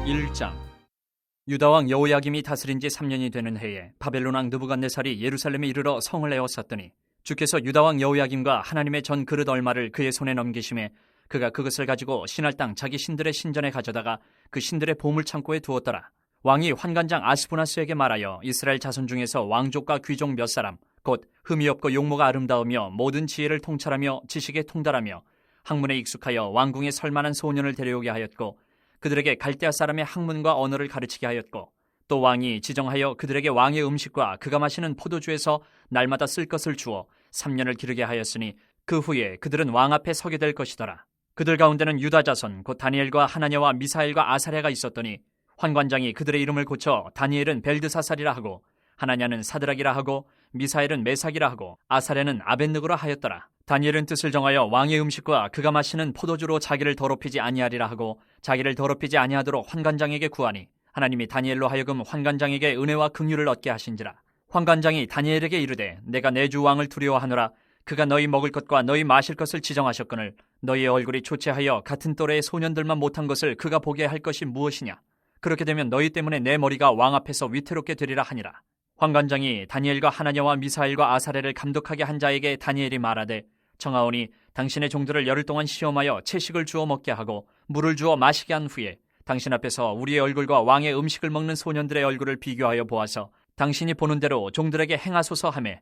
1장. 유다왕 여호야김이 다스린 지 3년이 되는 해에 바벨론 왕 느부갓네살이 예루살렘에 이르러 성을 에워쌌더니 주께서 유다왕 여호야김과 하나님의 전 그릇 얼마를 그의 손에 넘기심에 그가 그것을 가지고 신할 땅 자기 신들의 신전에 가져다가 그 신들의 보물창고에 두었더라. 왕이 환관장 아스부나스에게 말하여 이스라엘 자손 중에서 왕족과 귀족 몇 사람 곧 흠이 없고 용모가 아름다우며 모든 지혜를 통찰하며 지식에 통달하며 학문에 익숙하여 왕궁에 설만한 소년을 데려오게 하였고 그들에게 갈대아 사람의 학문과 언어를 가르치게 하였고 또 왕이 지정하여 그들에게 왕의 음식과 그가 마시는 포도주에서 날마다 쓸 것을 주어 3년을 기르게 하였으니 그 후에 그들은 왕 앞에 서게 될 것이더라. 그들 가운데는 유다 자손 곧 다니엘과 하나냐와 미사엘과 아사랴가 있었더니 환관장이 그들의 이름을 고쳐 다니엘은 벨드사살이라 하고 하나냐는 사드락이라 하고 미사엘은 메삭이라 하고 아사랴는 아벳느고라 하였더라. 다니엘은 뜻을 정하여 왕의 음식과 그가 마시는 포도주로 자기를 더럽히지 아니하리라 하고 자기를 더럽히지 아니하도록 환관장에게 구하니 하나님이 다니엘로 하여금 환관장에게 은혜와 긍휼을 얻게 하신지라. 환관장이 다니엘에게 이르되 내가 내 주 왕을 두려워하노라. 그가 너희 먹을 것과 너희 마실 것을 지정하셨거늘 너희의 얼굴이 초췌하여 같은 또래의 소년들만 못한 것을 그가 보게 할 것이 무엇이냐. 그렇게 되면 너희 때문에 내 머리가 왕 앞에서 위태롭게 되리라 하니라. 환관장이 다니엘과 하나냐와 미사엘과 아사랴를 감독하게 한 자에게 다니엘이 말하되 청하오니 당신의 종들을 열흘 동안 시험하여 채식을 주어 먹게 하고 물을 주어 마시게 한 후에 당신 앞에서 우리의 얼굴과 왕의 음식을 먹는 소년들의 얼굴을 비교하여 보아서 당신이 보는 대로 종들에게 행하소서 하매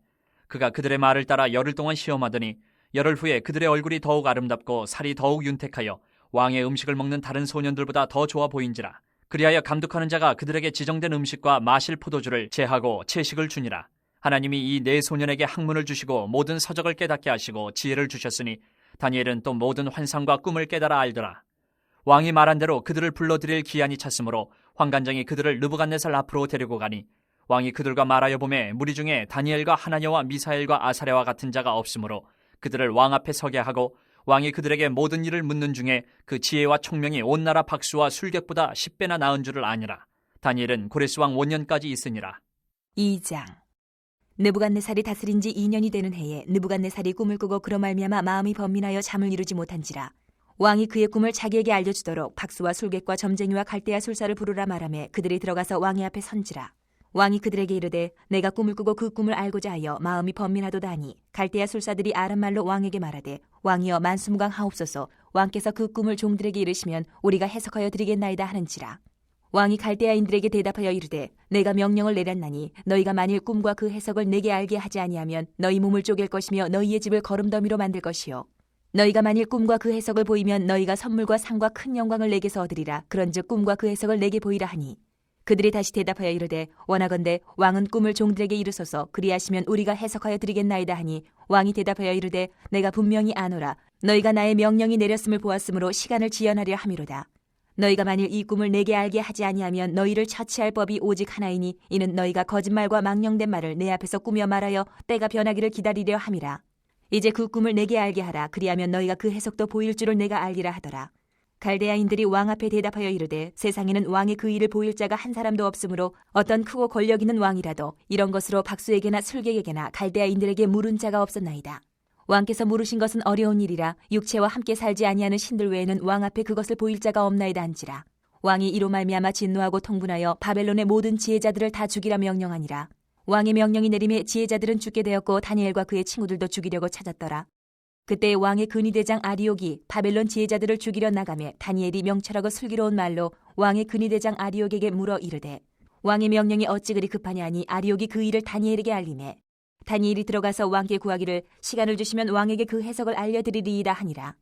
그가 그들의 말을 따라 열흘 동안 시험하더니 열흘 후에 그들의 얼굴이 더욱 아름답고 살이 더욱 윤택하여 왕의 음식을 먹는 다른 소년들보다 더 좋아 보인지라. 그리하여 감독하는 자가 그들에게 지정된 음식과 마실 포도주를 제하고 채식을 주니라. 하나님이 이 네 소년에게 학문을 주시고 모든 서적을 깨닫게 하시고 지혜를 주셨으니 다니엘은 또 모든 환상과 꿈을 깨달아 알더라. 왕이 말한 대로 그들을 불러들일 기한이 찼으므로 환관장이 그들을 느부갓네살 앞으로 데리고 가니 왕이 그들과 말하여 보매 무리 중에 다니엘과 하나냐와 미사엘과 아사랴와 같은 자가 없으므로 그들을 왕 앞에 서게 하고 왕이 그들에게 모든 일을 묻는 중에 그 지혜와 총명이 온 나라 박수와 술객보다 10배나 나은 줄을 아니라. 다니엘은 고레스 왕 5년까지 있으니라. 2장. 느부갓네살이 다스린 지 2년이 되는 해에 느부갓네살이 꿈을 꾸고 그로 말미암아 마음이 번민하여 잠을 이루지 못한지라. 왕이 그의 꿈을 자기에게 알려주도록 박수와 술객과 점쟁이와 갈대아 술사를 부르라 말하매 그들이 들어가서 왕의 앞에 선지라. 왕이 그들에게 이르되 내가 꿈을 꾸고 그 꿈을 알고자 하여 마음이 번민하도다 하니 갈대아 술사들이 아람말로 왕에게 말하되 왕이여 만수무강하옵소서. 왕께서 그 꿈을 종들에게 이르시면 우리가 해석하여 드리겠나이다 하는지라. 왕이 갈대아인들에게 대답하여 이르되 내가 명령을 내렸나니 너희가 만일 꿈과 그 해석을 내게 알게 하지 아니하면 너희 몸을 쪼갤 것이며 너희의 집을 거름더미로 만들 것이요 너희가 만일 꿈과 그 해석을 보이면 너희가 선물과 상과 큰 영광을 내게서 얻으리라. 그런즉 꿈과 그 해석을 내게 보이라 하니 그들이 다시 대답하여 이르되 원하건대 왕은 꿈을 종들에게 이르소서. 그리하시면 우리가 해석하여 드리겠나이다 하니 왕이 대답하여 이르되 내가 분명히 아노라. 너희가 나의 명령이 내렸음을 보았으므로 시간을 지연하려 함이로다. 너희가 만일 이 꿈을 내게 알게 하지 아니하면 너희를 처치할 법이 오직 하나이니 이는 너희가 거짓말과 망령된 말을 내 앞에서 꾸며 말하여 때가 변하기를 기다리려 함이라. 이제 그 꿈을 내게 알게 하라. 그리하면 너희가 그 해석도 보일 줄을 내가 알리라 하더라. 갈대아인들이 왕 앞에 대답하여 이르되 세상에는 왕의 그 일을 보일 자가 한 사람도 없으므로 어떤 크고 권력 있는 왕이라도 이런 것으로 박수에게나 술객에게나 갈대아인들에게 물은 자가 없었나이다. 왕께서 물으신 것은 어려운 일이라 육체와 함께 살지 아니하는 신들 외에는 왕 앞에 그것을 보일 자가 없나이다 한지라. 왕이 이로 말미암아 진노하고 통분하여 바벨론의 모든 지혜자들을 다 죽이라 명령하니라. 왕의 명령이 내림에 지혜자들은 죽게 되었고 다니엘과 그의 친구들도 죽이려고 찾았더라. 그때 왕의 근위대장 아리옥이 바벨론 지혜자들을 죽이려 나가매 다니엘이 명철하고 슬기로운 말로 왕의 근위대장 아리옥에게 물어 이르되 왕의 명령이 어찌 그리 급하냐 하니 아리옥이 그 일을 다니엘에게 알리매 다니엘이 들어가서 왕께 구하기를 시간을 주시면 왕에게 그 해석을 알려드리리이다 하니라.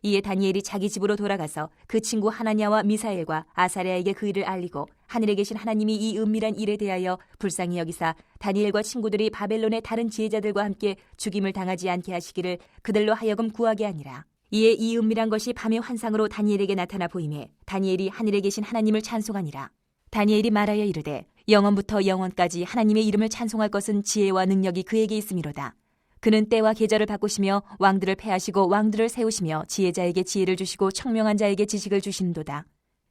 이에 다니엘이 자기 집으로 돌아가서 그 친구 하나냐와 미사엘과 아사랴에게 그 일을 알리고 하늘에 계신 하나님이 이 은밀한 일에 대하여 불쌍히 여기사 다니엘과 친구들이 바벨론의 다른 지혜자들과 함께 죽임을 당하지 않게 하시기를 그들로 하여금 구하게 하니라. 이에 이 은밀한 것이 밤의 환상으로 다니엘에게 나타나 보이매 다니엘이 하늘에 계신 하나님을 찬송하니라. 다니엘이 말하여 이르되 영원부터 영원까지 하나님의 이름을 찬송할 것은 지혜와 능력이 그에게 있음이로다. 그는 때와 계절을 바꾸시며 왕들을 패하시고 왕들을 세우시며 지혜자에게 지혜를 주시고 청명한 자에게 지식을 주시는도다.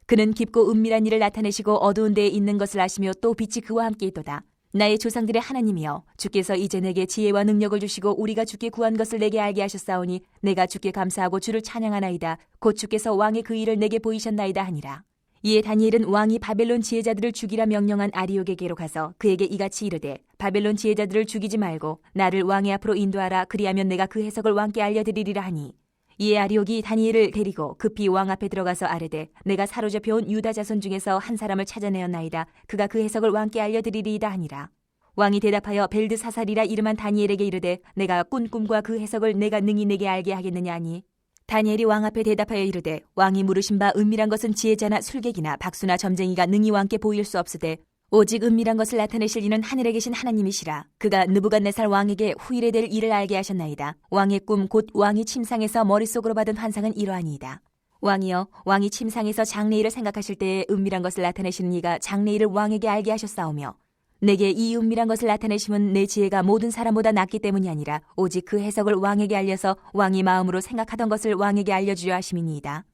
그는 깊고 은밀한 일을 나타내시고 어두운 데에 있는 것을 아시며 또 빛이 그와 함께 있도다. 나의 조상들의 하나님이여 주께서 이제 내게 지혜와 능력을 주시고 우리가 주께 구한 것을 내게 알게 하셨사오니 내가 주께 감사하고 주를 찬양하나이다. 곧 주께서 왕의 그 일을 내게 보이셨나이다 하니라. 이에 다니엘은 왕이 바벨론 지혜자들을 죽이라 명령한 아리옥에게로 가서 그에게 이같이 이르되 바벨론 지혜자들을 죽이지 말고 나를 왕의 앞으로 인도하라. 그리하면 내가 그 해석을 왕께 알려드리리라 하니, 이에 아리옥이 다니엘을 데리고 급히 왕 앞에 들어가서 아뢰되 내가 사로잡혀온 유다 자손 중에서 한 사람을 찾아내었나이다. 그가 그 해석을 왕께 알려드리리이다 하니라. 왕이 대답하여 벨드사살이라 이름한 다니엘에게 이르되 내가 꾼 꿈과 그 해석을 내가 능히 내게 알게 하겠느냐 하니, 다니엘이 왕 앞에 대답하여 이르되 왕이 물으신 바 은밀한 것은 지혜자나 술객이나 박수나 점쟁이가 능히 왕께 보일 수 없으되 오직 은밀한 것을 나타내실 이는 하늘에 계신 하나님이시라. 그가 느부갓네살 왕에게 후일에 될 일을 알게 하셨나이다. 왕의 꿈 곧 왕이 침상에서 머릿속으로 받은 환상은 이러하니이다. 왕이여, 왕이 침상에서 장래일을 생각하실 때에 은밀한 것을 나타내시는 이가 장래일을 왕에게 알게 하셨사오며, 내게 이 은밀한 것을 나타내심은 내 지혜가 모든 사람보다 낫기 때문이 아니라 오직 그 해석을 왕에게 알려서 왕이 마음으로 생각하던 것을 왕에게 알려주려 하심이니이다.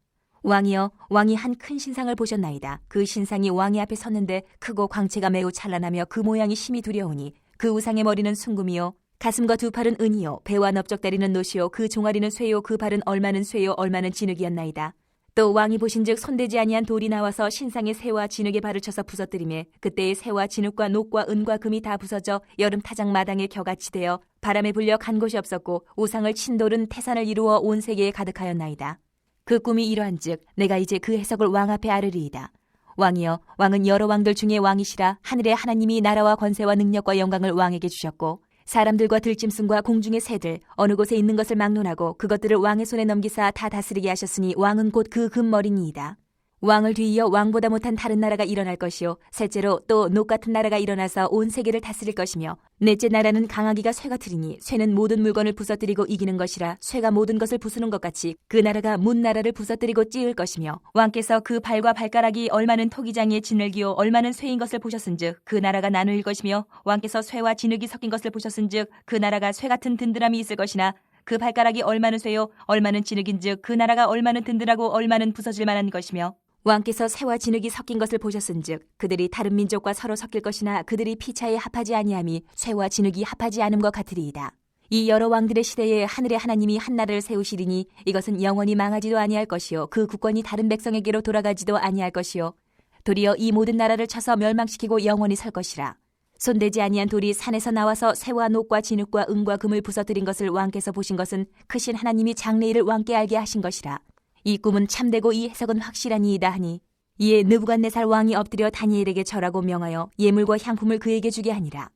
왕이여, 왕이 한 큰 신상을 보셨나이다. 그 신상이 왕의 앞에 섰는데 크고 광채가 매우 찬란하며 그 모양이 심히 두려우니 그 우상의 머리는 순금이요 가슴과 두 팔은 은이요 배와 넓적다리는 노시요 그 종아리는 쇠요 그 발은 얼마는 쇠요 얼마는 진흙이었나이다. 또 왕이 보신즉 손대지 아니한 돌이 나와서 신상의 새와 진흙에 발을 쳐서 부서뜨리매 그때의 새와 진흙과 녹과 은과 금이 다 부서져 여름 타작 마당에 겨같이 되어 바람에 불려 간 곳이 없었고 우상을 친 돌은 태산을 이루어 온 세계에 가득하였나이다. 그 꿈이 이러한즉 내가 이제 그 해석을 왕 앞에 아뢰리이다. 왕이여, 왕은 여러 왕들 중에 왕이시라. 하늘의 하나님이 나라와 권세와 능력과 영광을 왕에게 주셨고 사람들과 들짐승과 공중의 새들 어느 곳에 있는 것을 막론하고 그것들을 왕의 손에 넘기사 다 다스리게 하셨으니 왕은 곧 그 금머리니이다. 왕을 뒤이어 왕보다 못한 다른 나라가 일어날 것이요 셋째로 또 녹 같은 나라가 일어나서 온 세계를 다스릴 것이며 넷째 나라는 강하기가 쇠 같으리니 쇠는 모든 물건을 부서뜨리고 이기는 것이라 쇠가 모든 것을 부수는 것 같이 그 나라가 문 나라를 부서뜨리고 찌을 것이며 왕께서 그 발과 발가락이 얼마는 토기장이의 진흙이요 얼마는 쇠인 것을 보셨은즉 그 나라가 나누일 것이며 왕께서 쇠와 진흙이 섞인 것을 보셨은즉 그 나라가 쇠 같은 든든함이 있을 것이나 그 발가락이 얼마는 쇠요 얼마는 진흙인즉 그 나라가 얼마는 든든하고 얼마는 부서질 만한 것이며 왕께서 새와 진흙이 섞인 것을 보셨은즉 그들이 다른 민족과 서로 섞일 것이나 그들이 피차에 합하지 아니함이 새와 진흙이 합하지 않음과 같으리이다. 이 여러 왕들의 시대에 하늘의 하나님이 한 나라를 세우시리니 이것은 영원히 망하지도 아니할 것이요 그 국권이 다른 백성에게로 돌아가지도 아니할 것이요 도리어 이 모든 나라를 쳐서 멸망시키고 영원히 설 것이라. 손대지 아니한 돌이 산에서 나와서 새와 녹과 진흙과 은과 금을 부서뜨린 것을 왕께서 보신 것은 크신 하나님이 장래일을 왕께 알게 하신 것이라. 이 꿈은 참되고 이 해석은 확실하니이다 하니, 이에 느부갓네살 왕이 엎드려 다니엘에게 절하고 명하여 예물과 향품을 그에게 주게 하니라.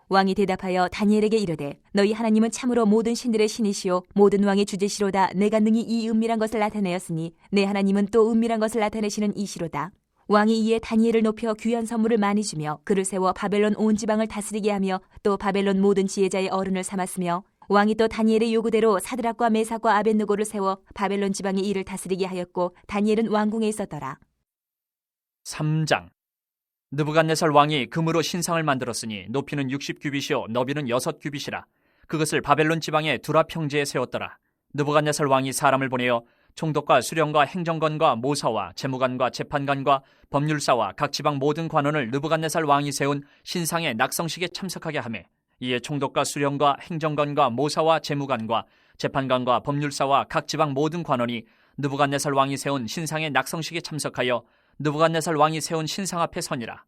왕이 대답하여 다니엘에게 이르되 너희 하나님은 참으로 모든 신들의 신이시요 모든 왕의 주제시로다. 내가 능히 이 은밀한 것을 나타내었으니 내 하나님은 또 은밀한 것을 나타내시는 이시로다. 왕이 이에 다니엘을 높여 귀한 선물을 많이 주며 그를 세워 바벨론 온 지방을 다스리게 하며 또 바벨론 모든 지혜자의 어른을 삼았으며 왕이 또 다니엘의 요구대로 사드락과 메삭과 아벳느고를 세워 바벨론 지방의 일을 다스리게 하였고 다니엘은 왕궁에 있었더라. 3장. 느부갓네살 왕이 금으로 신상을 만들었으니 높이는 60규빗이요 너비는 6규빗이라. 그것을 바벨론 지방의 두라 평지에 세웠더라. 느부갓네살 왕이 사람을 보내어 총독과 수령과 행정관과 모사와 재무관과 재판관과 법률사와 각 지방 모든 관원을 느부갓네살 왕이 세운 신상의 낙성식에 참석하게 하매, 이에 총독과 수령과 행정관과 모사와 재무관과 재판관과 법률사와 각 지방 모든 관원이 느부갓네살 왕이 세운 신상의 낙성식에 참석하여 느부갓네살 왕이 세운 신상 앞에 서니라.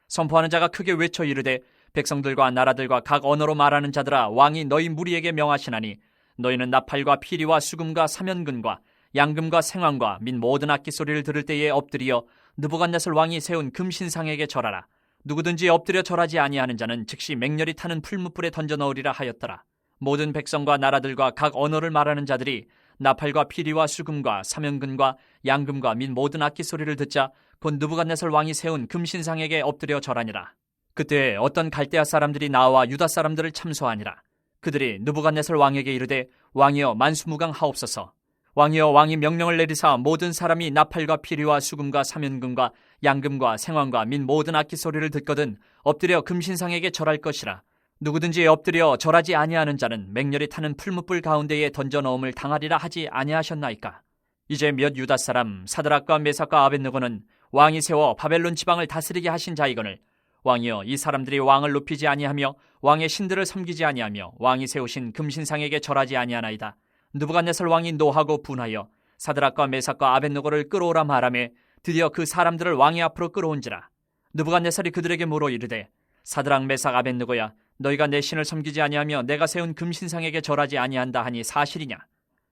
선포하는 자가 크게 외쳐 이르되 백성들과 나라들과 각 언어로 말하는 자들아, 왕이 너희 무리에게 명하시나니 너희는 나팔과 피리와 수금과 사면근과 양금과 생황과 및 모든 악기 소리를 들을 때에 엎드려 느부갓네살 왕이 세운 금신상에게 절하라. 누구든지 엎드려 절하지 아니하는 자는 즉시 맹렬히 타는 풀무불에 던져 넣으리라 하였더라. 모든 백성과 나라들과 각 언어를 말하는 자들이 나팔과 피리와 수금과 사면근과 양금과 및 모든 악기 소리를 듣자 곧 느부갓네살 왕이 세운 금신상에게 엎드려 절하니라. 그때 어떤 갈대아 사람들이 나와 유다 사람들을 참소하니라. 그들이 느부갓네살 왕에게 이르되 왕이여 만수무강하옵소서. 왕이여 왕이 명령을 내리사 모든 사람이 나팔과 피리와 수금과 사면금과 양금과 생황과 및 모든 악기 소리를 듣거든 엎드려 금신상에게 절할 것이라. 누구든지 엎드려 절하지 아니하는 자는 맹렬히 타는 풀무불 가운데에 던져 넣음을 당하리라 하지 아니하셨나이까. 이제 몇 유다 사람 사드락과 메삭과 아벳느고는 왕이 세워 바벨론 지방을 다스리게 하신 자이거늘 왕이여 이 사람들이 왕을 높이지 아니하며 왕의 신들을 섬기지 아니하며 왕이 세우신 금신상에게 절하지 아니하나이다. 느부갓네살 왕이 노하고 분하여 사드락과 메삭과 아벳느고를 끌어오라 말하매 드디어 그 사람들을 왕의 앞으로 끌어온지라. 느부갓네살이 그들에게 물어 이르되 사드락 메삭 아벳느고야 너희가 내 신을 섬기지 아니하며 내가 세운 금신상에게 절하지 아니한다 하니 사실이냐?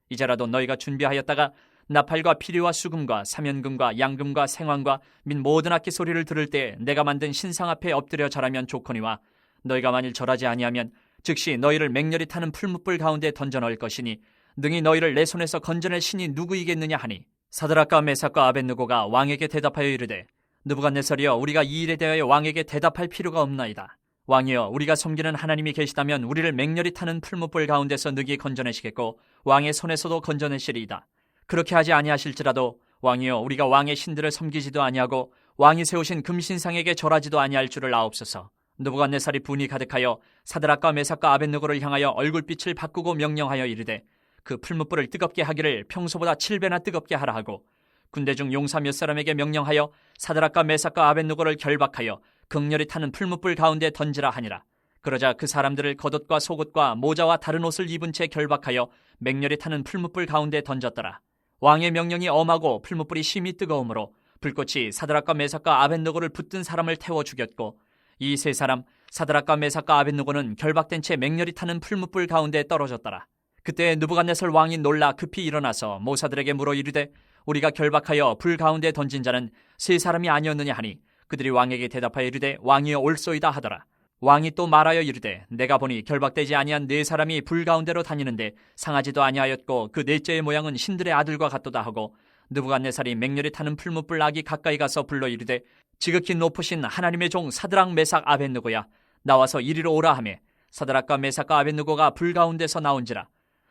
이제라도 너희가 준비하였다가 나팔과 피리와 수금과 사면금과 양금과 생황과 및 모든 악기 소리를 들을 때 내가 만든 신상 앞에 엎드려 절하면 좋거니와 너희가 만일 절하지 아니하면 즉시 너희를 맹렬히 타는 풀무불 가운데 던져 넣을 것이니 능히 너희를 내 손에서 건져낼 신이 누구이겠느냐 하니 사드락과 메삭과 아벳느고가 왕에게 대답하여 이르되 느부갓네살이여 우리가 이 일에 대하여 왕에게 대답할 필요가 없나이다. 왕이여 우리가 섬기는 하나님이 계시다면 우리를 맹렬히 타는 풀무불 가운데서 능히 건져내시겠고 왕의 손에서도 건져내시리이다. 그렇게 하지 아니하실지라도 왕이여 우리가 왕의 신들을 섬기지도 아니하고 왕이 세우신 금신상에게 절하지도 아니할 줄을 아옵소서. 느부갓네살이 분이 가득하여 사드락과 메삭과 아벳느고를 향하여 얼굴빛을 바꾸고 명령하여 이르되 그 풀무불을 뜨겁게 하기를 평소보다 7배나 뜨겁게 하라 하고 군대 중 용사 몇 사람에게 명령하여 사드락과 메삭과 아벳느고를 결박하여 극렬히 타는 풀무불 가운데 던지라 하니라. 그러자 그 사람들을 겉옷과 속옷과 모자와 다른 옷을 입은 채 결박하여 맹렬히 타는 풀무불 가운데 던졌더라. 왕의 명령이 엄하고 풀무불이 심히 뜨거우므로 불꽃이 사드락과 메삭과 아벳느고를 붙든 사람을 태워 죽였고 이 세 사람 사드락과 메삭과 아벳느고는 결박된 채 맹렬히 타는 풀무불 가운데 떨어졌더라. 그때 느부갓네살 왕이 놀라 급히 일어나서 모사들에게 물어 이르되 우리가 결박하여 불 가운데 던진 자는 세 사람이 아니었느냐 하니 그들이 왕에게 대답하여 이르되 왕이여 옳소이다 하더라. 왕이 또 말하여 이르되 내가 보니 결박되지 아니한 네 사람이 불 가운데로 다니는데 상하지도 아니하였고 그 넷째의 모양은 신들의 아들과 같도다 하고 느부갓네살이 맹렬히 타는 풀무불 악이 가까이 가서 불러 이르되 지극히 높으신 하나님의 종 사드락 메삭 아벳느고야 나와서 이리로 오라 하매 사드락과 메삭과 아벳느고가 불 가운데서 나온지라.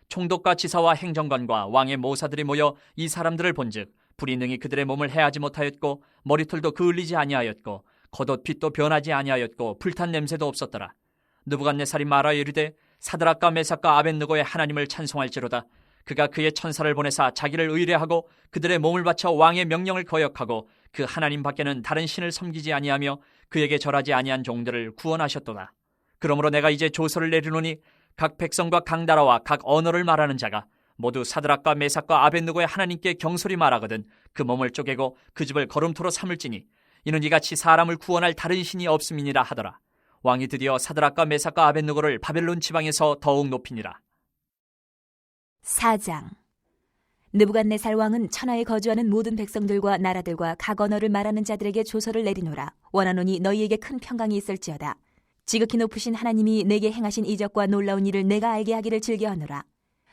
총독과 지사와 행정관과 왕의 모사들이 모여 이 사람들을 본즉 불이 능히 그들의 몸을 해하지 못하였고 머리털도 그을리지 아니하였고 겉옷 빛도 변하지 아니하였고 불탄 냄새도 없었더라. 느부갓네살이 말하여 이르되 사드락과 메삭과 아벳느고의 하나님을 찬송할지로다. 그가 그의 천사를 보내사 자기를 의뢰하고 그들의 몸을 바쳐 왕의 명령을 거역하고 그 하나님 밖에는 다른 신을 섬기지 아니하며 그에게 절하지 아니한 종들을 구원하셨도다. 그러므로 내가 이제 조서를 내리노니 각 백성과 각 나라와 각 언어를 말하는 자가 모두 사드락과 메삭과 아벳느고의 하나님께 경솔히 말하거든 그 몸을 쪼개고 그 집을 거름토로 삼을지니 이는 이같이 사람을 구원할 다른 신이 없음이니라 하더라. 왕이 드디어 사드락과 메삭과 아벳느고를 바벨론 지방에서 더욱 높이니라. 4장. 느부갓네살 왕은 천하에 거주하는 모든 백성들과 나라들과 각 언어를 말하는 자들에게 조서를 내리노라. 원하노니 너희에게 큰 평강이 있을지어다. 지극히 높으신 하나님이 내게 행하신 이적과 놀라운 일을 내가 알게 하기를 즐겨하노라.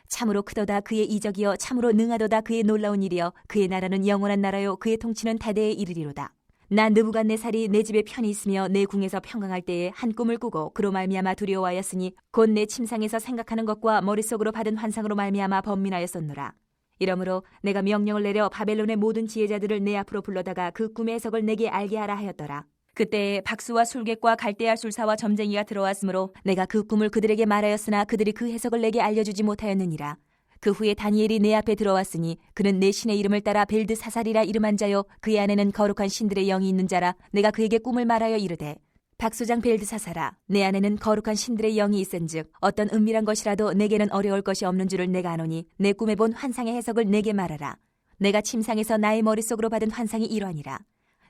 참으로 크도다 그의 이적이여 참으로 능하도다 그의 놀라운 일이여 그의 나라는 영원한 나라요 그의 통치는 대대에 이르리로다. 나 느부갓네살이 내 집에 편히 있으며 내 궁에서 평강할 때에 한 꿈을 꾸고 그로 말미암아 두려워하였으니 곧 내 침상에서 생각하는 것과 머릿속으로 받은 환상으로 말미암아 번민하였었노라. 이러므로 내가 명령을 내려 바벨론의 모든 지혜자들을 내 앞으로 불러다가 그 꿈의 해석을 내게 알게 하라 하였더라. 그때 박수와 술객과 갈대아 술사와 점쟁이가 들어왔으므로 내가 그 꿈을 그들에게 말하였으나 그들이 그 해석을 내게 알려주지 못하였느니라. 그 후에 다니엘이 내 앞에 들어왔으니 그는 내 신의 이름을 따라 벨드사살이라 이름한 자요 그의 안에는 거룩한 신들의 영이 있는 자라. 내가 그에게 꿈을 말하여 이르되 박수장 벨드사살아 내 안에는 거룩한 신들의 영이 있은즉 어떤 은밀한 것이라도 내게는 어려울 것이 없는 줄을 내가 아노니 내 꿈에 본 환상의 해석을 내게 말하라. 내가 침상에서 나의 머릿속으로 받은 환상이 이러하니라.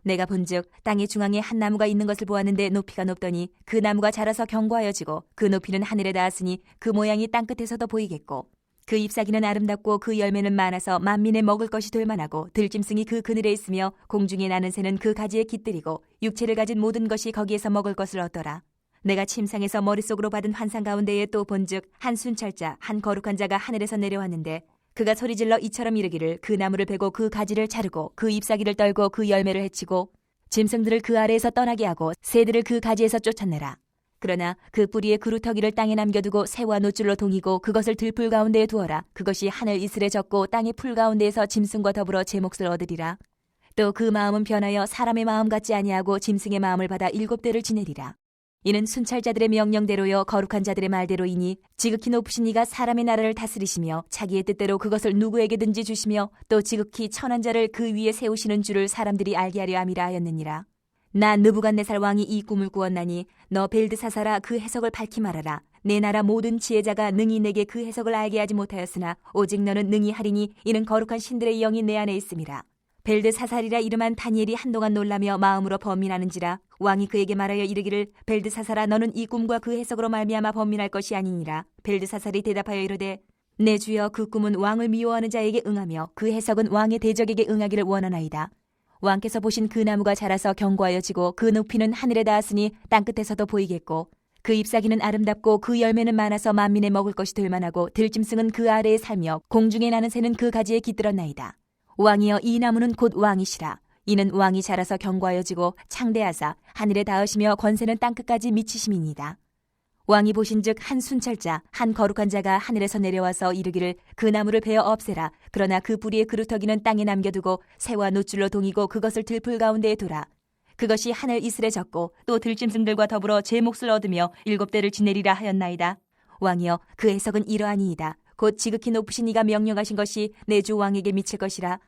내가 본즉 땅의 중앙에 한 나무가 있는 것을 보았는데 높이가 높더니 그 나무가 자라서 견고하여지고 그 높이는 하늘에 닿았으니 그 모양이 땅끝에서도 보이겠고 그 잎사귀는 아름답고 그 열매는 많아서 만민의 먹을 것이 될 만하고 들짐승이 그 그늘에 있으며 공중에 나는 새는 그 가지에 깃들이고 육체를 가진 모든 것이 거기에서 먹을 것을 얻더라. 내가 침상에서 머릿속으로 받은 환상 가운데에 또 본즉 한 순찰자 한 거룩한 자가 하늘에서 내려왔는데 그가 소리질러 이처럼 이르기를 그 나무를 베고 그 가지를 자르고 그 잎사귀를 떨고 그 열매를 해치고 짐승들을 그 아래에서 떠나게 하고 새들을 그 가지에서 쫓아내라. 그러나 그 뿌리의 그루터기를 땅에 남겨두고 새와 노줄로 동이고 그것을 들풀 가운데에 두어라. 그것이 하늘 이슬에 젖고 땅의 풀 가운데에서 짐승과 더불어 제 몫을 얻으리라. 또 그 마음은 변하여 사람의 마음 같지 아니하고 짐승의 마음을 받아 7대를 지내리라. 이는 순찰자들의 명령대로요 거룩한 자들의 말대로이니 지극히 높으신 이가 사람의 나라를 다스리시며 자기의 뜻대로 그것을 누구에게든지 주시며 또 지극히 천한 자를 그 위에 세우시는 줄을 사람들이 알게 하려 함이라 하였느니라. 나 느부갓네살 왕이 이 꿈을 꾸었나니 너 벨드사살아 그 해석을 밝히 말하라. 내 나라 모든 지혜자가 능히 내게 그 해석을 알게 하지 못하였으나 오직 너는 능히 하리니 이는 거룩한 신들의 영이 내 안에 있음이라. 벨드사살이라 이름한 다니엘이 한동안 놀라며 마음으로 번민하는지라 왕이 그에게 말하여 이르기를 벨드사살아 너는 이 꿈과 그 해석으로 말미암아 번민할 것이 아니니라. 벨드사살이 대답하여 이르되 내 주여 그 꿈은 왕을 미워하는 자에게 응하며 그 해석은 왕의 대적에게 응하기를 원하나이다. 왕께서 보신 그 나무가 자라서 견고하여 지고 그 높이는 하늘에 닿았으니 땅끝에서도 보이겠고 그 잎사귀는 아름답고 그 열매는 많아서 만민에 먹을 것이 될 만하고 들짐승은 그 아래에 살며 공중에 나는 새는 그 가지에 깃들었나이다. 왕이여 이 나무는 곧 왕이시라. 이는 왕이 자라서 견고하여지고 창대하사 하늘에 닿으시며 권세는 땅끝까지 미치심이니이다. 왕이 보신즉 한 순찰자 한 거룩한 자가 하늘에서 내려와서 이르기를 그 나무를 베어 없애라. 그러나 그 뿌리의 그루터기는 땅에 남겨두고 새와 노줄로 동이고 그것을 들풀 가운데에 두라. 그것이 하늘 이슬에 젖고 또 들짐승들과 더불어 제 몫을 얻으며 7대를 지내리라 하였나이다. 왕이여 그 해석은 이러하니이다. 곧 지극히 높으신 이가 명령하신 것이 내 주 왕에게 미칠 것이라.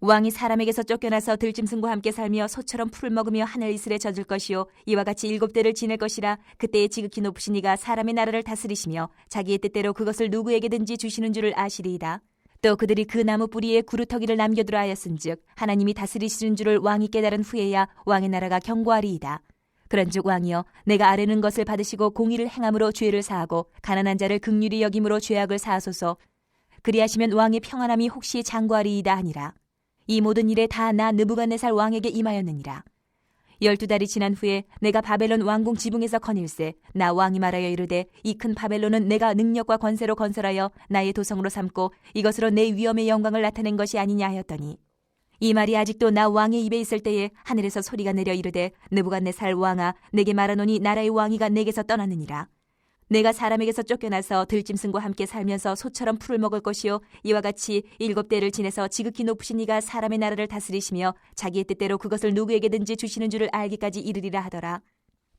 왕이 사람에게서 쫓겨나서 들짐승과 함께 살며 소처럼 풀을 먹으며 하늘 이슬에 젖을 것이요 이와 같이 7대를 지낼 것이라. 그때에 지극히 높으신 이가 사람의 나라를 다스리시며 자기의 뜻대로 그것을 누구에게든지 주시는 줄을 아시리이다. 또 그들이 그 나무 뿌리에 구루터기를 남겨두라 하였은즉 하나님이 다스리시는 줄을 왕이 깨달은 후에야 왕의 나라가 견고하리이다. 그런즉 왕이여 내가 아뢰는 것을 받으시고 공의를 행함으로 죄를 사하고 가난한 자를 긍휼히 여김으로 죄악을 사하소서. 그리하시면 왕의 평안함이 혹시 장구하리이다 하니라. 이 모든 일에 다 나 느부갓네살 왕에게 임하였느니라. 12달이 지난 후에 내가 바벨론 왕궁 지붕에서 거닐세 나 왕이 말하여 이르되 이 큰 바벨론은 내가 능력과 권세로 건설하여 나의 도성으로 삼고 이것으로 내 위엄의 영광을 나타낸 것이 아니냐 하였더니 이 말이 아직도 나 왕의 입에 있을 때에 하늘에서 소리가 내려 이르되 느부갓네살 왕아 내게 말하노니 나라의 왕위가 내게서 떠나느니라. 내가 사람에게서 쫓겨나서 들짐승과 함께 살면서 소처럼 풀을 먹을 것이요 이와 같이 7대를 지내서 지극히 높으신 이가 사람의 나라를 다스리시며 자기의 뜻대로 그것을 누구에게든지 주시는 줄을 알기까지 이르리라 하더라.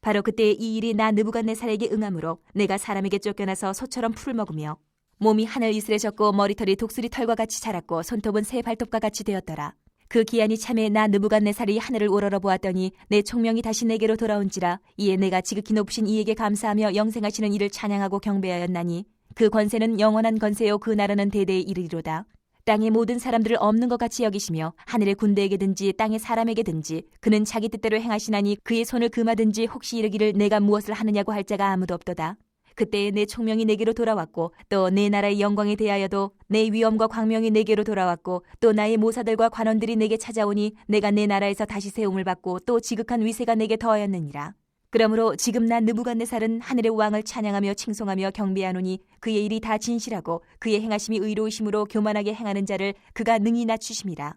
바로 그때 이 일이 나 느부갓네살에게 응함으로 내가 사람에게 쫓겨나서 소처럼 풀을 먹으며 몸이 하늘 이슬에 젖고 머리털이 독수리 털과 같이 자랐고 손톱은 새 발톱과 같이 되었더라. 그 기한이 참에 나 느부갓네살이 하늘을 우러러 보았더니 내 총명이 다시 내게로 돌아온지라. 이에 내가 지극히 높으신 이에게 감사하며 영생하시는 이를 찬양하고 경배하였나니 그 권세는 영원한 권세요 그 나라는 대대에 이르리로다. 땅의 모든 사람들을 없는 것 같이 여기시며 하늘의 군대에게든지 땅의 사람에게든지 그는 자기 뜻대로 행하시나니 그의 손을 금하든지 혹시 이르기를 내가 무엇을 하느냐고 할 자가 아무도 없도다. 그때에 내 총명이 내게로 돌아왔고 또 내 나라의 영광에 대하여도 내 위엄과 광명이 내게로 돌아왔고 또 나의 모사들과 관원들이 내게 찾아오니 내가 내 나라에서 다시 세움을 받고 또 지극한 위세가 내게 더하였느니라. 그러므로 지금 나 느부갓네살은 하늘의 왕을 찬양하며 칭송하며 경배하노니 그의 일이 다 진실하고 그의 행하심이 의로우심으로 교만하게 행하는 자를 그가 능히 낮추심이라.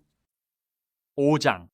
5장.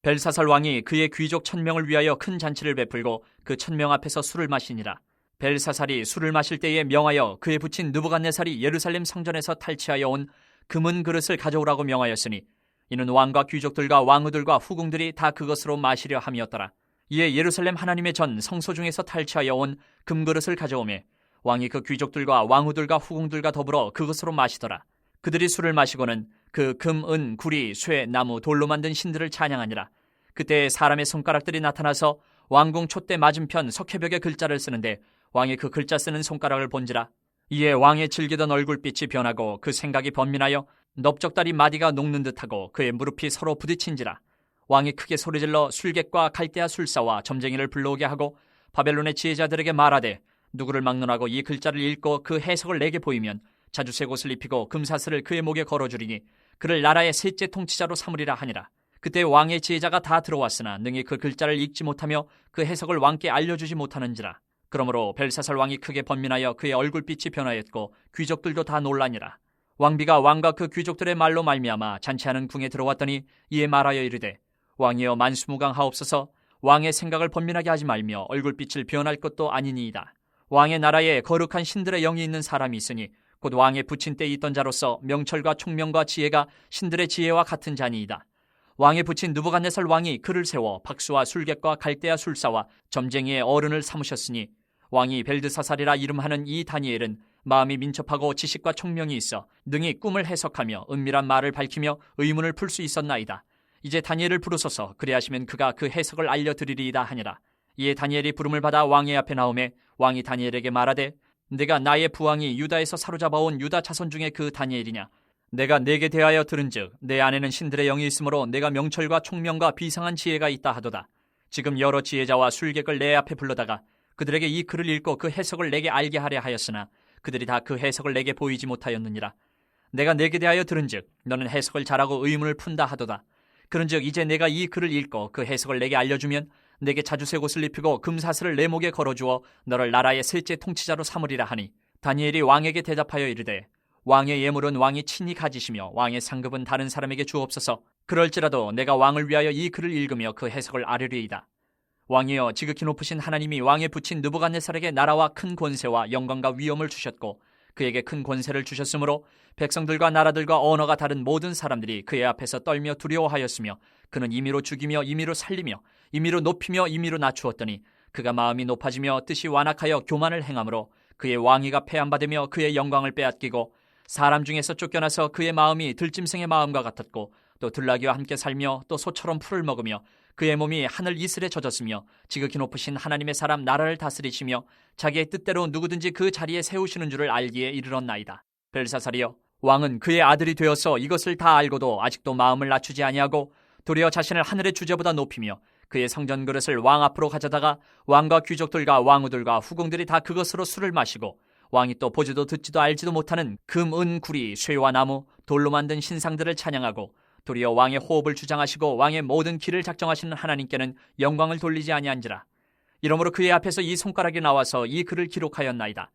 벨사살 왕이 그의 귀족 1000명을 위하여 큰 잔치를 베풀고 그 1000명 앞에서 술을 마시니라. 벨사살이 술을 마실 때에 명하여 그의 부친 느부갓네살이 예루살렘 성전에서 탈취하여 온 금은 그릇을 가져오라고 명하였으니 이는 왕과 귀족들과 왕후들과 후궁들이 다 그것으로 마시려 함이었더라. 이에 예루살렘 하나님의 전 성소 중에서 탈취하여 온 금그릇을 가져오매 왕이 그 귀족들과 왕후들과 후궁들과 더불어 그것으로 마시더라. 그들이 술을 마시고는 그 금, 은, 구리, 쇠, 나무, 돌로 만든 신들을 찬양하니라. 그때 사람의 손가락들이 나타나서 왕궁 촛대 맞은편 석회벽에 글자를 쓰는데 왕이 그 글자 쓰는 손가락을 본지라. 이에 왕의 즐기던 얼굴빛이 변하고 그 생각이 번민하여 넓적다리 마디가 녹는 듯하고 그의 무릎이 서로 부딪힌지라. 왕이 크게 소리질러 술객과 갈대아 술사와 점쟁이를 불러오게 하고 바벨론의 지혜자들에게 말하되 누구를 막론하고 이 글자를 읽고 그 해석을 내게 보이면 자주색 옷을 입히고 금사슬을 그의 목에 걸어주리니 그를 나라의 셋째 통치자로 삼으리라 하니라. 그때 왕의 지혜자가 다 들어왔으나 능히 그 글자를 읽지 못하며 그 해석을 왕께 알려주지 못하는지라. 그러므로 벨사살 왕이 크게 번민하여 그의 얼굴빛이 변하였고 귀족들도 다 놀라니라. 왕비가 왕과 그 귀족들의 말로 말미암아 잔치하는 궁에 들어왔더니 이에 말하여 이르되 왕이여 만수무강하옵소서. 왕의 생각을 번민하게 하지 말며 얼굴빛을 변할 것도 아니니이다. 왕의 나라에 거룩한 신들의 영이 있는 사람이 있으니 곧 왕의 부친 때 있던 자로서 명철과 총명과 지혜가 신들의 지혜와 같은 자니이다. 왕의 부친 느부갓네살 왕이 그를 세워 박수와 술객과 갈대아 술사와 점쟁이의 어른을 삼으셨으니 왕이 벨드사살이라 이름하는 이 다니엘은 마음이 민첩하고 지식과 총명이 있어 능히 꿈을 해석하며 은밀한 말을 밝히며 의문을 풀 수 있었나이다. 이제 다니엘을 부르소서. 그리하시면 그가 그 해석을 알려드리리이다 하니라. 이에 다니엘이 부름을 받아 왕의 앞에 나오매 왕이 다니엘에게 말하되 내가 나의 부왕이 유다에서 사로잡아온 유다 자손 중에 그 다니엘이냐. 내가 네게 대하여 들은즉 내 안에는 신들의 영이 있으므로 내가 명철과 총명과 비상한 지혜가 있다 하도다. 지금 여러 지혜자와 술객을 내 앞에 불러다가 그들에게 이 글을 읽고 그 해석을 내게 알게 하려 하였으나 그들이 다 그 해석을 내게 보이지 못하였느니라. 내가 네게 대하여 들은즉 너는 해석을 잘하고 의문을 푼다 하도다. 그런즉 이제 내가 이 글을 읽고 그 해석을 내게 알려주면 내게 자주색 옷을 입히고 금사슬을 내 목에 걸어주어 너를 나라의 셋째 통치자로 삼으리라 하니, 다니엘이 왕에게 대답하여 이르되 왕의 예물은 왕이 친히 가지시며 왕의 상급은 다른 사람에게 주옵소서. 그럴지라도 내가 왕을 위하여 이 글을 읽으며 그 해석을 아뢰리이다. 왕이여, 지극히 높으신 하나님이 왕에 붙인 느부갓네살에게 나라와 큰 권세와 영광과 위엄을 주셨고 그에게 큰 권세를 주셨으므로 백성들과 나라들과 언어가 다른 모든 사람들이 그의 앞에서 떨며 두려워하였으며 그는 임의로 죽이며 임의로 살리며 임의로 높이며 임의로 낮추었더니 그가 마음이 높아지며 뜻이 완악하여 교만을 행함으로 그의 왕위가 폐함받으며 그의 영광을 빼앗기고 사람 중에서 쫓겨나서 그의 마음이 들짐승의 마음과 같았고 또 들나귀와 함께 살며 또 소처럼 풀을 먹으며 그의 몸이 하늘 이슬에 젖었으며 지극히 높으신 하나님의 사람 나라를 다스리시며 자기의 뜻대로 누구든지 그 자리에 세우시는 줄을 알기에 이르렀나이다. 벨사살이여, 왕은 그의 아들이 되어서 이것을 다 알고도 아직도 마음을 낮추지 아니하고 도리어 자신을 하늘의 주제보다 높이며 그의 성전 그릇을 왕 앞으로 가져다가 왕과 귀족들과 왕후들과 후궁들이 다 그것으로 술을 마시고 왕이 또 보지도 듣지도 알지도 못하는 금, 은, 구리, 쇠와 나무, 돌로 만든 신상들을 찬양하고 도리어 왕의 호흡을 주장하시고 왕의 모든 길을 작정하시는 하나님께는 영광을 돌리지 아니한지라. 이러므로 그의 앞에서 이 손가락이 나와서 이 글을 기록하였나이다.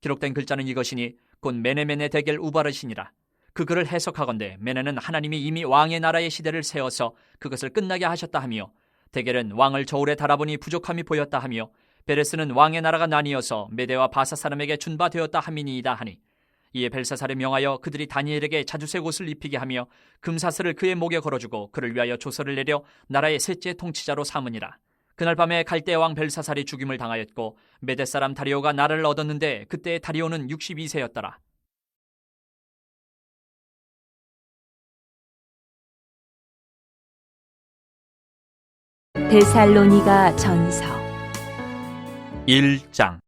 기록된 글자는 이것이니 곧 메네메네 데겔 우바르시니라. 그 글을 해석하건대 메네는 하나님이 이미 왕의 나라의 시대를 세워서 그것을 끝나게 하셨다 하며, 데겔은 왕을 저울에 달아보니 부족함이 보였다 하며, 베레스는 왕의 나라가 나뉘어서 메대와 바사 사람에게 준바되었다 함이니이다 하니, 이에 벨사살에 명하여 그들이 다니엘에게 자주색 옷을 입히게 하며 금사슬을 그의 목에 걸어주고 그를 위하여 조서를 내려 나라의 셋째 통치자로 삼으니라. 그날 밤에 갈대 왕 벨사살이 죽임을 당하였고 메대 사람 다리오가 나라를 얻었는데 그때 다리오는 62세였더라. 데살로니가 전서 1장.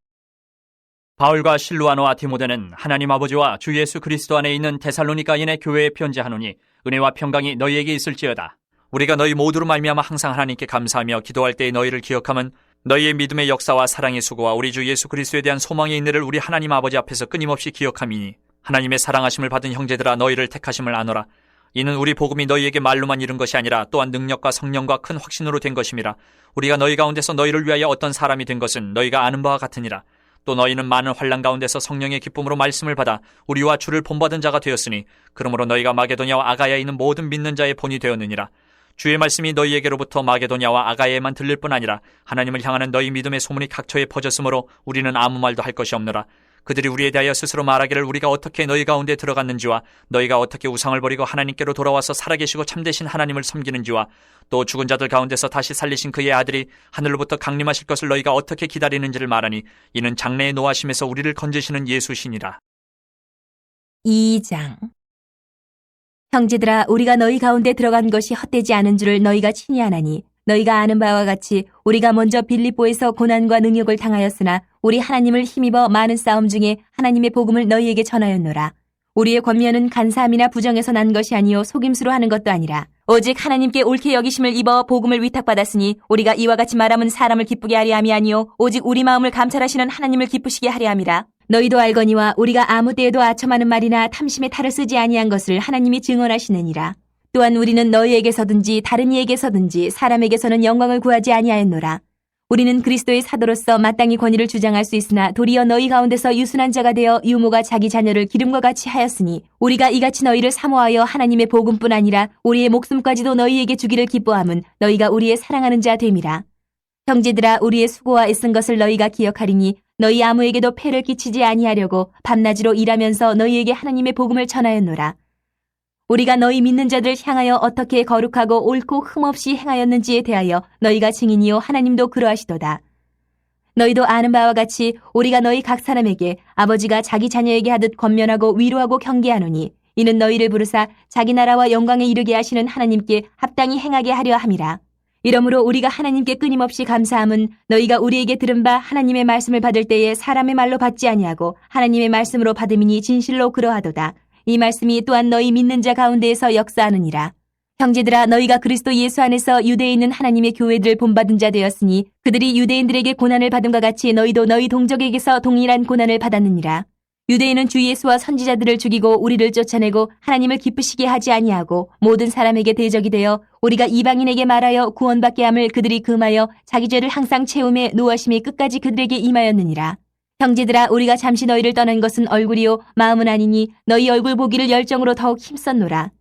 바울과 실루아노와 디모데는 하나님 아버지와 주 예수 그리스도 안에 있는 데살로니가인의 교회에 편지하노니 은혜와 평강이 너희에게 있을지어다. 우리가 너희 모두로 말미암아 항상 하나님께 감사하며 기도할 때에 너희를 기억함은 너희의 믿음의 역사와 사랑의 수고와 우리 주 예수 그리스도에 대한 소망의 인내를 우리 하나님 아버지 앞에서 끊임없이 기억함이니, 하나님의 사랑하심을 받은 형제들아, 너희를 택하심을 아노라. 이는 우리 복음이 너희에게 말로만 이른 것이 아니라 또한 능력과 성령과 큰 확신으로 된 것임이라. 우리가 너희 가운데서 너희를 위하여 어떤 사람이 된 것은 너희가 아는 바와 같으니라. 또 너희는 많은 환난 가운데서 성령의 기쁨으로 말씀을 받아 우리와 주를 본받은 자가 되었으니, 그러므로 너희가 마게도냐와 아가야에 있는 모든 믿는 자의 본이 되었느니라. 주의 말씀이 너희에게로부터 마게도냐와 아가야에만 들릴 뿐 아니라 하나님을 향하는 너희 믿음의 소문이 각처에 퍼졌으므로 우리는 아무 말도 할 것이 없노라. 그들이 우리에 대하여 스스로 말하기를 우리가 어떻게 너희 가운데 들어갔는지와 너희가 어떻게 우상을 버리고 하나님께로 돌아와서 살아계시고 참되신 하나님을 섬기는지와 또 죽은 자들 가운데서 다시 살리신 그의 아들이 하늘로부터 강림하실 것을 너희가 어떻게 기다리는지를 말하니, 이는 장래의 노하심에서 우리를 건지시는 예수시니라. 2장. 형제들아, 우리가 너희 가운데 들어간 것이 헛되지 않은 줄을 너희가 친히 아나니, 너희가 아는 바와 같이 우리가 먼저 빌립보에서 고난과 능욕을 당하였으나 우리 하나님을 힘입어 많은 싸움 중에 하나님의 복음을 너희에게 전하였노라. 우리의 권면은 간사함이나 부정에서 난 것이 아니요 속임수로 하는 것도 아니라 오직 하나님께 옳게 여기심을 입어 복음을 위탁받았으니 우리가 이와 같이 말함은 사람을 기쁘게 하려 함이 아니요 오직 우리 마음을 감찰하시는 하나님을 기쁘시게 하려 함이라. 너희도 알거니와 우리가 아무 때에도 아첨하는 말이나 탐심의 탈을 쓰지 아니한 것을 하나님이 증언하시느니라. 또한 우리는 너희에게서든지 다른 이에게서든지 사람에게서는 영광을 구하지 아니하였노라. 우리는 그리스도의 사도로서 마땅히 권위를 주장할 수 있으나 도리어 너희 가운데서 유순한 자가 되어 유모가 자기 자녀를 기름과 같이 하였으니 우리가 이같이 너희를 사모하여 하나님의 복음뿐 아니라 우리의 목숨까지도 너희에게 주기를 기뻐함은 너희가 우리의 사랑하는 자 됨이라. 형제들아, 우리의 수고와 애쓴 것을 너희가 기억하리니 너희 아무에게도 폐를 끼치지 아니하려고 밤낮으로 일하면서 너희에게 하나님의 복음을 전하였노라. 우리가 너희 믿는 자들을 향하여 어떻게 거룩하고 옳고 흠없이 행하였는지에 대하여 너희가 증인이요 하나님도 그러하시도다. 너희도 아는 바와 같이 우리가 너희 각 사람에게 아버지가 자기 자녀에게 하듯 권면하고 위로하고 경계하노니, 이는 너희를 부르사 자기 나라와 영광에 이르게 하시는 하나님께 합당히 행하게 하려 함이라. 이러므로 우리가 하나님께 끊임없이 감사함은 너희가 우리에게 들은 바 하나님의 말씀을 받을 때에 사람의 말로 받지 아니하고 하나님의 말씀으로 받음이니 진실로 그러하도다. 이 말씀이 또한 너희 믿는 자 가운데에서 역사하느니라. 형제들아, 너희가 그리스도 예수 안에서 유대에 있는 하나님의 교회들을 본받은 자 되었으니 그들이 유대인들에게 고난을 받음과 같이 너희도 너희 동족에게서 동일한 고난을 받았느니라. 유대인은 주 예수와 선지자들을 죽이고 우리를 쫓아내고 하나님을 기쁘시게 하지 아니하고 모든 사람에게 대적이 되어 우리가 이방인에게 말하여 구원받게 함을 그들이 금하여 자기 죄를 항상 채움에 노하심이 끝까지 그들에게 임하였느니라. 형제들아, 우리가 잠시 너희를 떠난 것은 얼굴이요 마음은 아니니 너희 얼굴 보기를 열정으로 더욱 힘썼노라.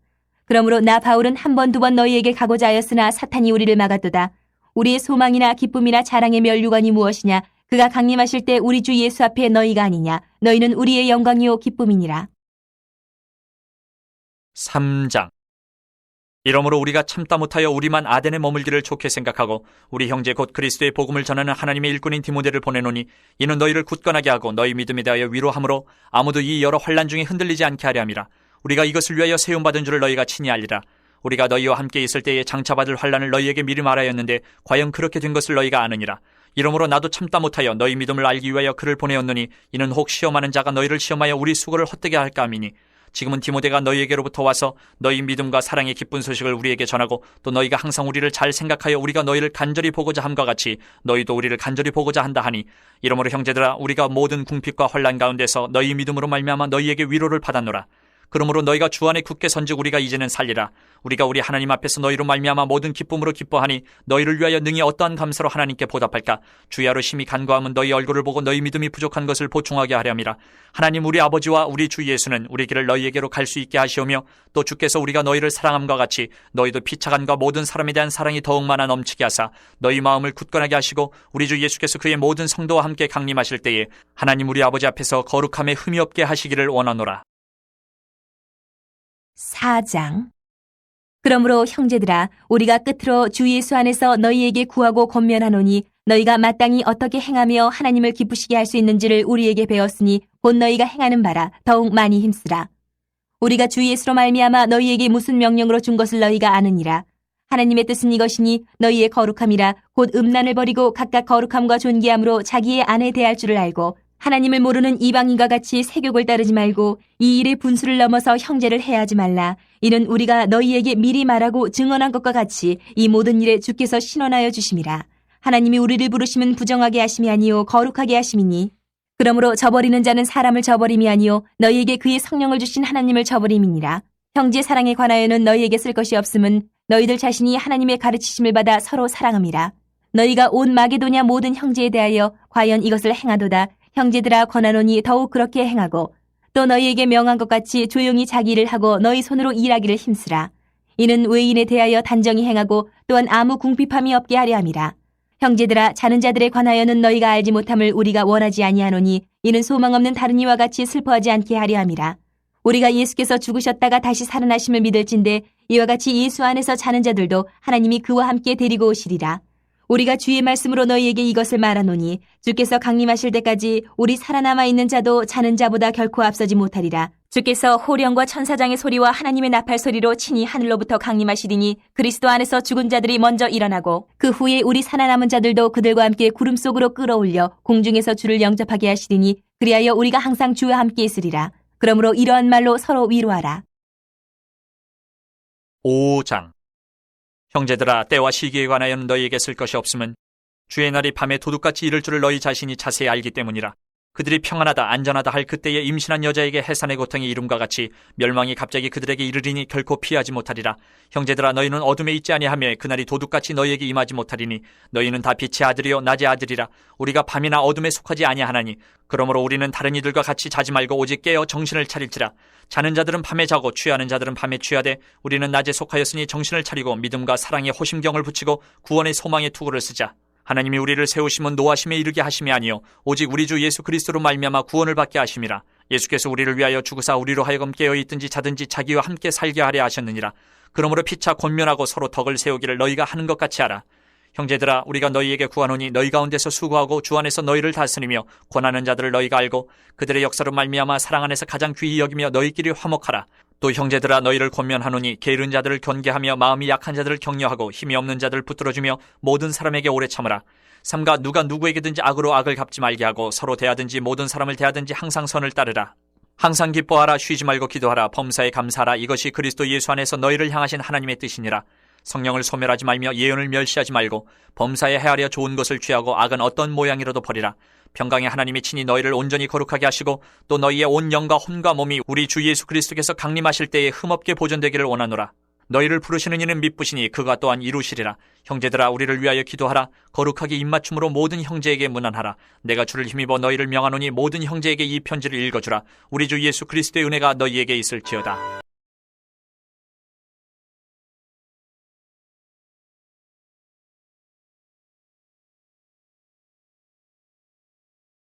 그러므로 나 바울은 한 번 두 번 너희에게 가고자 하였으나 사탄이 우리를 막았도다. 우리의 소망이나 기쁨이나 자랑의 면류관이 무엇이냐? 그가 강림하실 때 우리 주 예수 앞에 너희가 아니냐? 너희는 우리의 영광이요 기쁨이니라. 3장. 이러므로 우리가 참다 못하여 우리만 아덴에 머물기를 좋게 생각하고 우리 형제 곧 그리스도의 복음을 전하는 하나님의 일꾼인 디모데를 보내노니 이는 너희를 굳건하게 하고 너희 믿음에 대하여 위로함으로 아무도 이 여러 환난 중에 흔들리지 않게 하려 함이라. 우리가 이것을 위하여 세움받은 줄을 너희가 친히 알리라. 우리가 너희와 함께 있을 때에 장차받을 환난을 너희에게 미리 말하였는데 과연 그렇게 된 것을 너희가 아느니라. 이러므로 나도 참다 못하여 너희 믿음을 알기 위하여 그를 보내었노니 이는 혹 시험하는 자가 너희를 시험하여 우리 수고를 헛되게 할까 함이니 지금은 디모데가 너희에게로부터 와서 너희 믿음과 사랑의 기쁜 소식을 우리에게 전하고 또 너희가 항상 우리를 잘 생각하여 우리가 너희를 간절히 보고자 함과 같이 너희도 우리를 간절히 보고자 한다 하니 이러므로 형제들아, 우리가 모든 궁핍과 환난 가운데서 너희 믿음으로 말미암아 너희에게 위로를 받았노라. 그러므로 너희가 주 안에 굳게 선즉 우리가 이제는 살리라. 우리가 우리 하나님 앞에서 너희로 말미암아 모든 기쁨으로 기뻐하니 너희를 위하여 능히 어떠한 감사로 하나님께 보답할까? 주야로 심히 간구함은 너희 얼굴을 보고 너희 믿음이 부족한 것을 보충하게 하렴이라. 하나님 우리 아버지와 우리 주 예수는 우리 길을 너희에게로 갈 수 있게 하시오며 또 주께서 우리가 너희를 사랑함과 같이 너희도 피차간과 모든 사람에 대한 사랑이 더욱 많아 넘치게 하사 너희 마음을 굳건하게 하시고 우리 주 예수께서 그의 모든 성도와 함께 강림하실 때에 하나님 우리 아버지 앞에서 거룩함에 흠이 없게 하시기를 원하노라. 4장. 그러므로 형제들아, 우리가 끝으로 주 예수 안에서 너희에게 구하고 권면하노니 너희가 마땅히 어떻게 행하며 하나님을 기쁘시게 할 수 있는지를 우리에게 배웠으니 곧 너희가 행하는 바라 더욱 많이 힘쓰라. 우리가 주 예수로 말미암아 너희에게 무슨 명령으로 준 것을 너희가 아느니라. 하나님의 뜻은 이것이니 너희의 거룩함이라 곧 음란을 버리고 각각 거룩함과 존귀함으로 자기의 아내 대할 줄을 알고 하나님을 모르는 이방인과 같이 세욕을 따르지 말고 이 일의 분수를 넘어서 형제를 해하지 말라. 이는 우리가 너희에게 미리 말하고 증언한 것과 같이 이 모든 일에 주께서 신원하여 주심이라. 하나님이 우리를 부르심은 부정하게 하심이 아니요 거룩하게 하심이니 그러므로 저버리는 자는 사람을 저버림이 아니요 너희에게 그의 성령을 주신 하나님을 저버림이니라. 형제 사랑에 관하여는 너희에게 쓸 것이 없음은 너희들 자신이 하나님의 가르치심을 받아 서로 사랑함이라. 너희가 온 마게도냐 모든 형제에 대하여 과연 이것을 행하도다. 형제들아, 권하노니 더욱 그렇게 행하고 또 너희에게 명한 것 같이 조용히 자기 일을 하고 너희 손으로 일하기를 힘쓰라. 이는 외인에 대하여 단정히 행하고 또한 아무 궁핍함이 없게 하려 함이라. 형제들아, 자는 자들에 관하여는 너희가 알지 못함을 우리가 원하지 아니하노니 이는 소망 없는 다른 이와 같이 슬퍼하지 않게 하려 함이라. 우리가 예수께서 죽으셨다가 다시 살아나심을 믿을진대 이와 같이 예수 안에서 자는 자들도 하나님이 그와 함께 데리고 오시리라. 우리가 주의 말씀으로 너희에게 이것을 말하노니 주께서 강림하실 때까지 우리 살아남아 있는 자도 자는 자보다 결코 앞서지 못하리라. 주께서 호령과 천사장의 소리와 하나님의 나팔 소리로 친히 하늘로부터 강림하시리니 그리스도 안에서 죽은 자들이 먼저 일어나고 그 후에 우리 살아남은 자들도 그들과 함께 구름 속으로 끌어올려 공중에서 주를 영접하게 하시리니 그리하여 우리가 항상 주와 함께 있으리라. 그러므로 이러한 말로 서로 위로하라. 5장. 형제들아, 때와 시기에 관하여는 너희에게 쓸 것이 없음은 주의 날이 밤에 도둑같이 이를 줄을 너희 자신이 자세히 알기 때문이라. 그들이 평안하다 안전하다 할 그때에 임신한 여자에게 해산의 고통이 이름과 같이 멸망이 갑자기 그들에게 이르리니 결코 피하지 못하리라. 형제들아, 너희는 어둠에 있지 아니하며 그날이 도둑같이 너희에게 임하지 못하리니 너희는 다 빛의 아들이요 낮의 아들이라. 우리가 밤이나 어둠에 속하지 아니하나니 그러므로 우리는 다른 이들과 같이 자지 말고 오직 깨어 정신을 차릴지라. 자는 자들은 밤에 자고 취하는 자들은 밤에 취하되 우리는 낮에 속하였으니 정신을 차리고 믿음과 사랑의 호심경을 붙이고 구원의 소망의 투구를 쓰자. 하나님이 우리를 세우심은 노하심에 이르게 하심이 아니요 오직 우리 주 예수 그리스도로 말미암아 구원을 받게 하심이라. 예수께서 우리를 위하여 죽으사 우리로 하여금 깨어있든지 자든지 자기와 함께 살게 하려 하셨느니라. 그러므로 피차 권면하고 서로 덕을 세우기를 너희가 하는 것 같이 하라. 형제들아, 우리가 너희에게 구하노니 너희 가운데서 수고하고 주 안에서 너희를 다스리며 권하는 자들을 너희가 알고 그들의 역사로 말미암아 사랑 안에서 가장 귀히 여기며 너희끼리 화목하라. 또 형제들아, 너희를 권면하노니 게으른 자들을 견개하며 마음이 약한 자들을 격려하고 힘이 없는 자들을 붙들어주며 모든 사람에게 오래 참으라. 삼가 누가 누구에게든지 악으로 악을 갚지 말게 하고 서로 대하든지 모든 사람을 대하든지 항상 선을 따르라. 항상 기뻐하라. 쉬지 말고 기도하라. 범사에 감사하라. 이것이 그리스도 예수 안에서 너희를 향하신 하나님의 뜻이니라. 성령을 소멸하지 말며 예언을 멸시하지 말고 범사에 헤아려 좋은 것을 취하고 악은 어떤 모양이라도 버리라. 평강의 하나님이 친히 너희를 온전히 거룩하게 하시고 또 너희의 온 영과 혼과 몸이 우리 주 예수 그리스도께서 강림하실 때에 흠없게 보존되기를 원하노라. 너희를 부르시는 이는 미쁘시니 그가 또한 이루시리라. 형제들아, 우리를 위하여 기도하라. 거룩하게 입맞춤으로 모든 형제에게 문안하라. 내가 주를 힘입어 너희를 명하노니 모든 형제에게 이 편지를 읽어주라. 우리 주 예수 그리스도의 은혜가 너희에게 있을지어다.